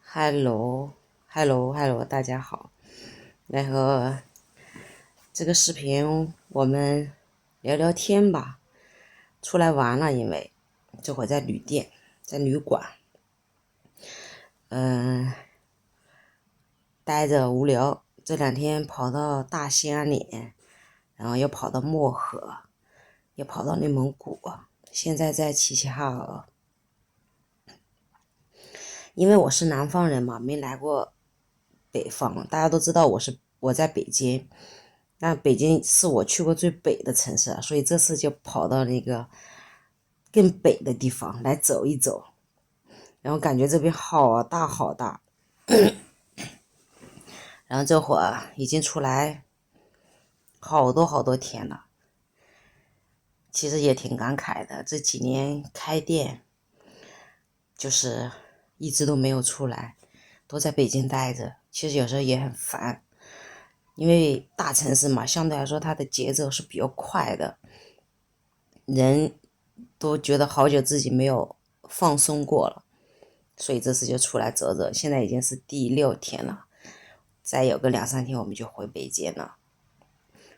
Hello，Hello，Hello，大家好。然后这个视频我们聊聊天吧。出来玩了，因为这会在旅店，在旅馆，待着无聊。这两天跑到大兴安岭，然后又跑到漠河，又跑到内蒙古，现在在齐齐哈尔。因为我是南方人嘛，没来过北方，大家都知道我在北京，那北京是我去过最北的城市，所以这次就跑到那个更北的地方来走一走，然后感觉这边好大好大，然后这会儿已经出来好多好多天了，其实也挺感慨的，这几年开店就是一直都没有出来，都在北京待着，其实有时候也很烦。因为大城市嘛，相对来说它的节奏是比较快的，人都觉得好久自己没有放松过了，所以这次就出来走走。现在已经是第6天了，再有个2、3天我们就回北京了。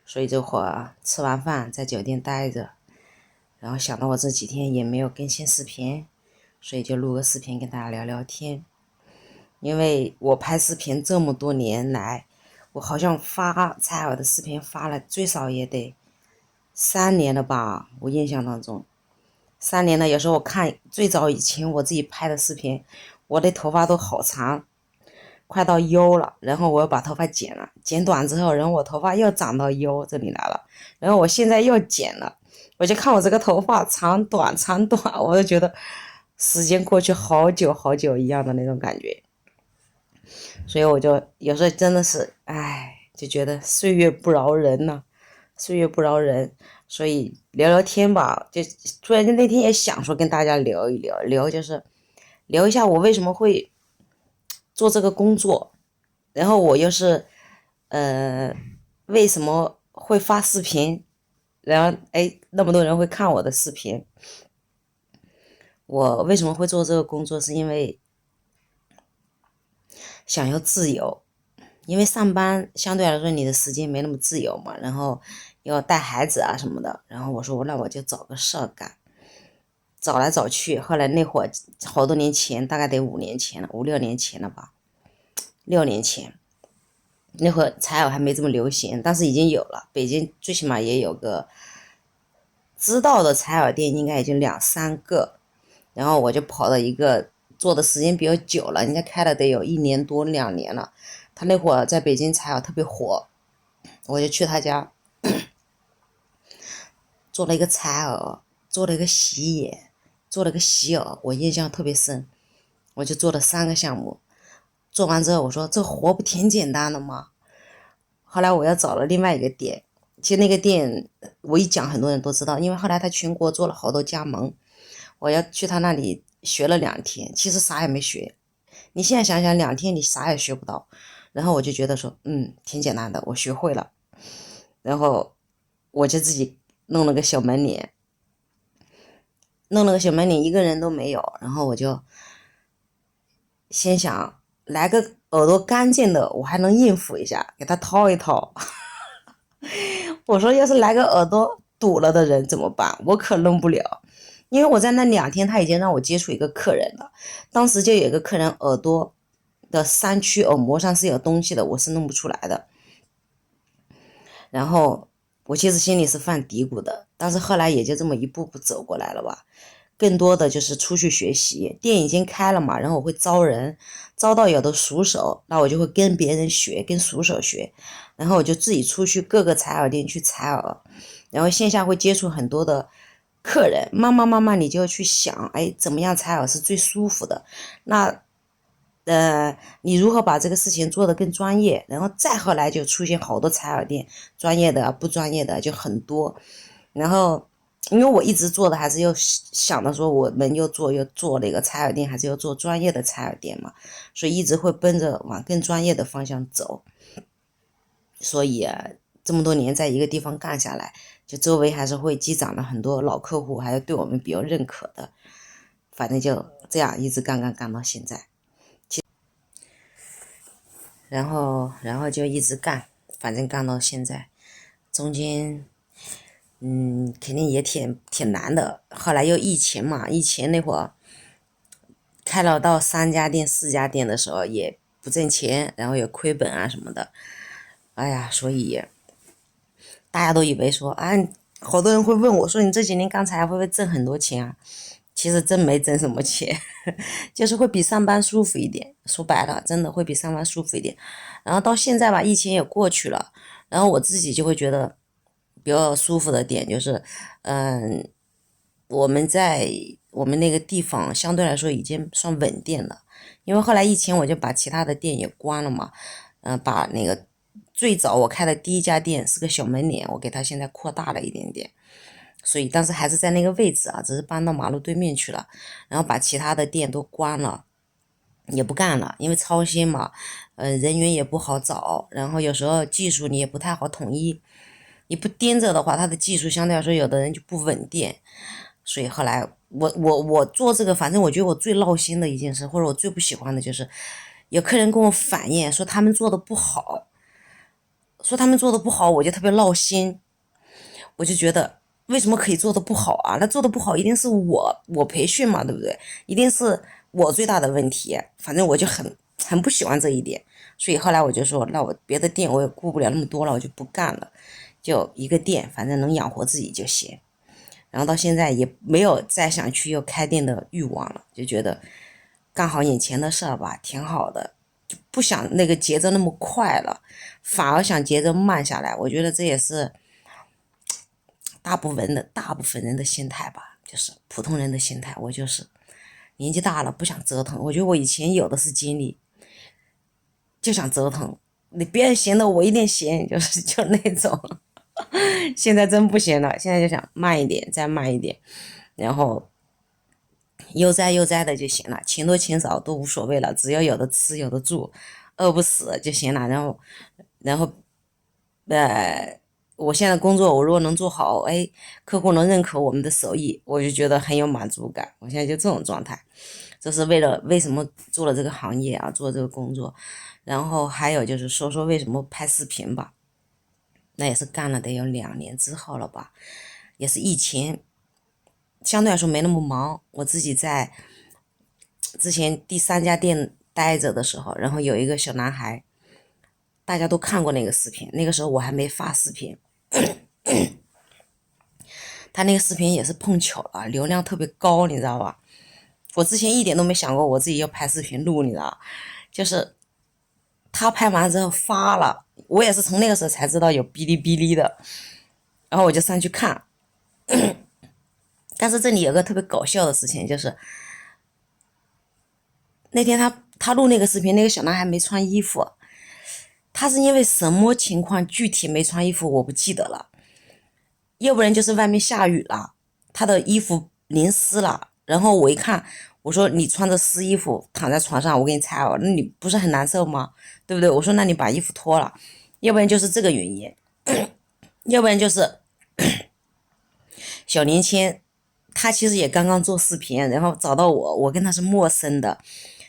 所以这会儿吃完饭在酒店待着，然后想到我这几天也没有更新视频，所以就录个视频跟大家聊聊天。因为我拍视频这么多年来，我好像发采耳的视频发了最少也得3年了吧，我印象当中3年了。有时候我看最早以前我自己拍的视频，我的头发都好长，快到腰了，然后我又把头发剪了，剪短之后，然后我头发又长到腰这里来了，然后我现在又剪了，我就看我这个头发长短长短，我就觉得时间过去好久好久一样的那种感觉。所以我就有时候真的是，就觉得岁月不饶人呐，岁月不饶人。所以聊聊天吧，就突然间那天也想说跟大家聊一聊，就是聊一下我为什么会做这个工作，然后我又是为什么会发视频，然后那么多人会看我的视频。我为什么会做这个工作，是因为想要自由，因为上班相对来说你的时间没那么自由嘛，然后要带孩子啊什么的，然后我说那我就找个事儿干，找来找去，后来那会儿好多年前，大概得5年前了，5、6年前了吧，6年前，那会儿采耳还没这么流行，但是已经有了，北京最起码也有个知道的采耳店，应该已经2、3个，然后我就跑到一个做的时间比较久了，人家开了得有1年多2年了，他那会儿在北京采耳特别火，我就去他家做了一个采耳，做了一个洗眼，做了个洗耳，我印象特别深。我就做了3个项目，做完之后我说这活不挺简单的吗？后来我又找了另外一个店，其实那个店我一讲很多人都知道，因为后来他全国做了好多加盟，我要去他那里学了2天，其实啥也没学。你现在想想2天你啥也学不到，然后我就觉得说挺简单的，我学会了，然后我就自己弄了个小门脸，一个人都没有，然后我就先想来个耳朵干净的，我还能应付一下，给他掏一掏。我说要是来个耳朵堵了的人怎么办？我可弄不了，因为我在那2天他已经让我接触一个客人了，当时就有一个客人耳朵的3区耳膜上是有东西的，我是弄不出来的。然后我其实心里是犯嘀咕的，但是后来也就这么一步步走过来了吧。更多的就是出去学习，店已经开了嘛，然后我会招人，招到有的熟手，那我就会跟别人学，跟熟手学，然后我就自己出去各个采耳店去采耳，然后线下会接触很多的客人，慢慢你就去想，怎么样采耳是最舒服的，那你如何把这个事情做得更专业，然后再后来就出现好多采耳店，专业的不专业的就很多，然后因为我一直做的还是要想着说我们又做了一个采耳店，还是要做专业的采耳店嘛，所以一直会奔着往更专业的方向走。所以这么多年在一个地方干下来，就周围还是会积攒了很多老客户，还是对我们比较认可的，反正就这样一直干到现在。然后就一直干，反正干到现在，中间肯定也挺难的。后来又疫情嘛，疫情那会儿开了到3家店、4家店的时候也不挣钱，然后也亏本啊什么的。哎呀，所以大家都以为说啊，好多人会问我说你这几年刚才会不会挣很多钱啊？其实真没挣什么钱，就是会比上班舒服一点。说白了，真的会比上班舒服一点。然后到现在吧，疫情也过去了，然后我自己就会觉得比较舒服的点就是，我们在我们那个地方相对来说已经算稳定了，因为后来疫情我就把其他的店也关了嘛，把那个最早我开的第一家店是个小门脸，我给它现在扩大了一点点。所以当时还是在那个位置啊，只是搬到马路对面去了，然后把其他的店都关了，也不干了，因为操心嘛，人员也不好找，然后有时候技术你也不太好统一，你不盯着的话，它的技术相对来说有的人就不稳定，所以后来我做这个，反正我觉得我最闹心的一件事，或者我最不喜欢的就是有客人跟我反映说他们做的不好，我就特别闹心，我就觉得为什么可以做的不好啊？那做的不好一定是我培训嘛，对不对？一定是我最大的问题。反正我就很不喜欢这一点，所以后来我就说，那我别的店我也顾不了那么多了，我就不干了，就一个店，反正能养活自己就行。然后到现在也没有再想去又开店的欲望了，就觉得干好眼前的事儿吧，挺好的，就不想那个节奏那么快了，反而想节奏慢下来。我觉得这也是大部分人的心态吧，就是普通人的心态。我就是年纪大了不想折腾，我觉得我以前有的是精力，就想折腾，你别人行的我一定行，就那种。现在真不行了，现在就想慢一点，再慢一点，然后悠哉悠哉的就行了，钱多钱少都无所谓了，只要有的吃有的住，饿不死就行了。然后我现在工作我如果能做好，哎，客户能认可我们的手艺，我就觉得很有满足感。我现在就这种状态，这是为什么做了这个行业啊，做这个工作。然后还有就是说说为什么拍视频吧，那也是干了得有2年之后了吧，也是疫情，相对来说没那么忙。我自己在之前第3家店待着的时候，然后有一个小男孩，大家都看过那个视频，那个时候我还没发视频，他那个视频也是碰巧了，流量特别高，你知道吧？我之前一点都没想过我自己要拍视频录，你知道，就是他拍完之后发了，我也是从那个时候才知道有哔哩哔哩的，然后我就上去看。但是这里有个特别搞笑的事情，就是那天他录那个视频，那个小男孩没穿衣服，他是因为什么情况具体没穿衣服我不记得了，要不然就是外面下雨了，他的衣服淋湿了，然后我一看，我说你穿着湿衣服躺在床上，我给你擦那你不是很难受吗？对不对？我说那你把衣服脱了，要不然就是这个原因，要不然就是小年轻，他其实也刚刚做视频，然后找到我，我跟他是陌生的，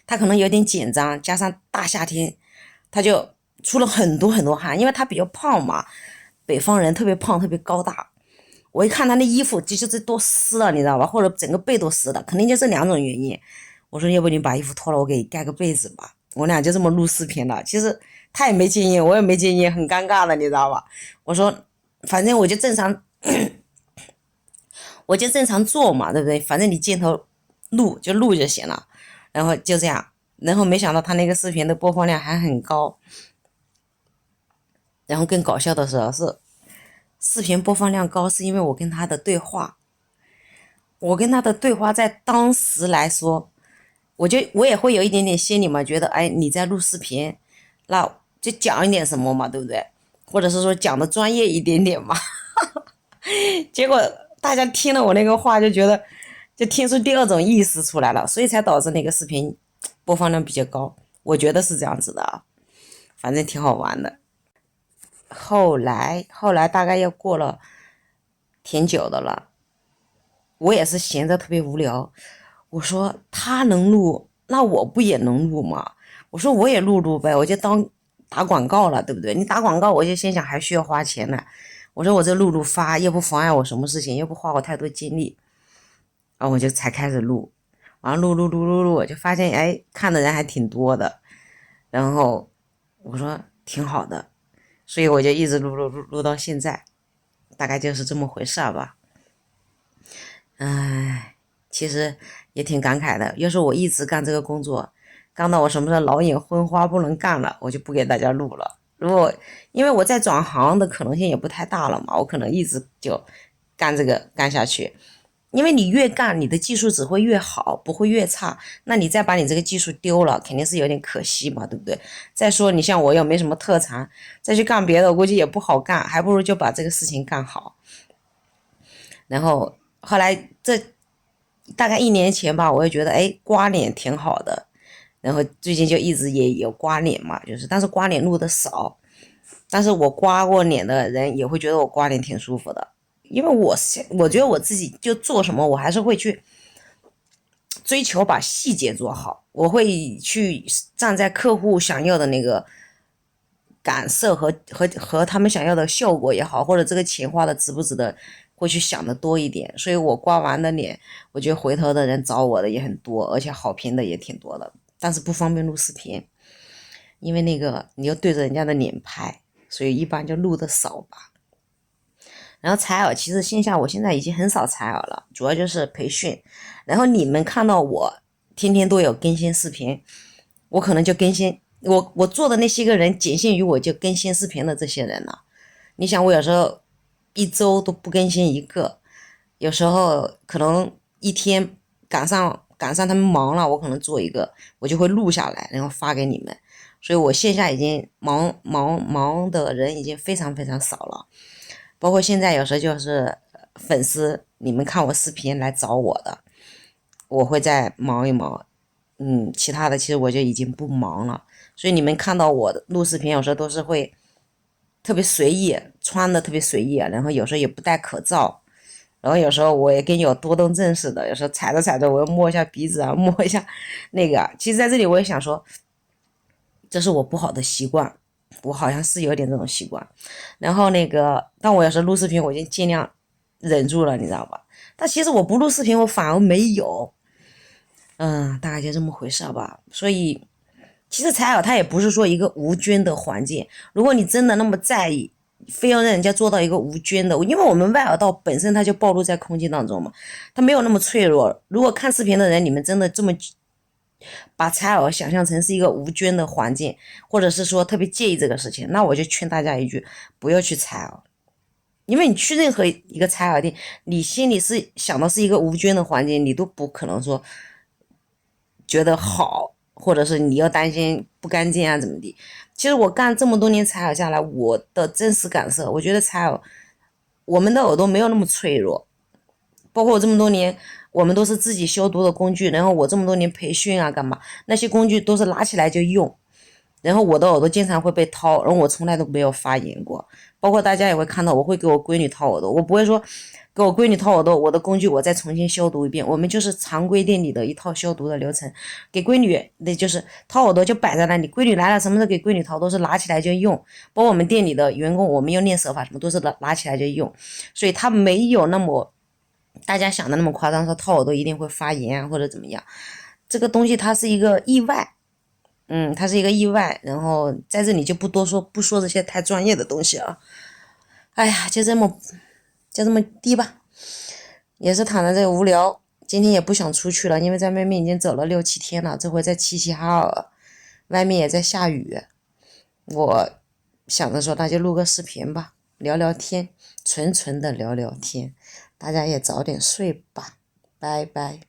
他可能有点紧张，加上大夏天，他就出了很多很多汗，因为他比较胖嘛，北方人特别胖，特别高大。我一看他那衣服，就是都湿了，你知道吧？或者整个被都湿了，肯定就这2种原因。我说要不你把衣服脱了，我给你盖个被子吧。我俩就这么录视频了。其实他也没介意，我也没介意，很尴尬的，你知道吧？我说反正我就正常，我就正常做嘛，对不对？反正你镜头录就行了。然后就这样，然后没想到他那个视频的播放量还很高。然后更搞笑的是视频播放量高是因为我跟他的对话，我跟他的对话在当时来说，我也会有一点点心理嘛，觉得哎你在录视频，那就讲一点什么嘛，对不对？或者是说讲的专业一点点嘛。结果大家听了我那个话就觉得，就听出第2种意思出来了，所以才导致那个视频播放量比较高，我觉得是这样子的啊，反正挺好玩的。后来大概要过了挺久的了，我也是闲着特别无聊，我说他能录，那我不也能录吗？我说我也录呗，我就当打广告了，对不对？你打广告，我就心想还需要花钱呢。我说我这录发，又不妨碍我什么事情，又不花我太多精力，然后我就才开始录，完了录，我就发现哎，看的人还挺多的，然后我说挺好的，所以我就一直录到现在，大概就是这么回事吧。唉，其实也挺感慨的。要是我一直干这个工作，干到我什么时候老眼昏花不能干了，我就不给大家录了。如果因为我在转行的可能性也不太大了嘛，我可能一直就干这个干下去。因为你越干，你的技术只会越好，不会越差。那你再把你这个技术丢了，肯定是有点可惜嘛，对不对？再说你像我又没什么特长，再去干别的，我估计也不好干，还不如就把这个事情干好。然后后来这大概1年前吧，我也觉得哎刮脸挺好的，然后最近就一直也有刮脸嘛，就是但是刮脸录的少，但是我刮过脸的人也会觉得我刮脸挺舒服的，因为我觉得我自己就做什么我还是会去追求把细节做好，我会去站在客户想要的那个感受和他们想要的效果也好，或者这个钱花的值不值得，会去想的多一点。所以我刮完的脸，我觉得回头的人找我的也很多，而且好评的也挺多的。但是不方便录视频，因为那个你要对着人家的脸拍，所以一般就录的少吧。然后采耳，其实线下我现在已经很少采耳了，主要就是培训。然后你们看到我天天都有更新视频，我可能就更新我做的那些个人，仅限于我就更新视频的这些人了。你想我有时候一周都不更新一个，有时候可能一天赶上他们忙了，我可能做一个，我就会录下来，然后发给你们。所以我线下已经忙的人已经非常非常少了。包括现在有时候就是粉丝你们看我视频来找我的，我会再忙一忙，其他的其实我就已经不忙了。所以你们看到我的录视频有时候都是会特别随意，穿的特别随意，然后有时候也不戴口罩，然后有时候我也跟有多动症似的，有时候踩着踩着我要摸一下鼻子啊，摸一下那个。其实在这里我也想说，这是我不好的习惯，我好像是有点这种习惯。然后那个，但我要是录视频，我已经尽量忍住了，你知道吧？但其实我不录视频，我反而没有，大概就这么回事吧。所以，其实采耳它也不是说一个无菌的环境。如果你真的那么在意，非要让人家做到一个无菌的，因为我们外耳道本身它就暴露在空气当中嘛，它没有那么脆弱。如果看视频的人，你们真的这么把采耳想象成是一个无菌的环境，或者是说特别介意这个事情，那我就劝大家一句，不要去采耳。因为你去任何一个采耳店，你心里是想的是一个无菌的环境，你都不可能说觉得好，或者是你要担心不干净啊怎么的。其实我干这么多年采耳下来，我的真实感受，我觉得采耳我们的耳朵没有那么脆弱，包括我这么多年，我们都是自己消毒的工具，然后我这么多年培训啊干嘛，那些工具都是拿起来就用，然后我的耳朵经常会被掏，然后我从来都没有发炎过。包括大家也会看到，我会给我闺女掏耳朵，我不会说给我闺女掏耳朵，我的工具我再重新消毒一遍。我们就是常规店里的一套消毒的流程。给闺女那就是掏耳朵就摆在那里，闺女来了什么时候给闺女掏都是拿起来就用。包括我们店里的员工，我们要练手法什么都是拿起来就用，所以它没有那么大家想的那么夸张，说掏耳朵一定会发炎啊或者怎么样。这个东西它是一个意外。它是一个意外，然后在这里就不多说，不说这些太专业的东西啊。哎呀，就这么低吧，也是躺在这无聊，今天也不想出去了，因为在外面已经走了6、7天了，这回在齐齐哈尔，外面也在下雨，我想着说那就录个视频吧，聊聊天，纯纯的聊聊天，大家也早点睡吧，拜拜。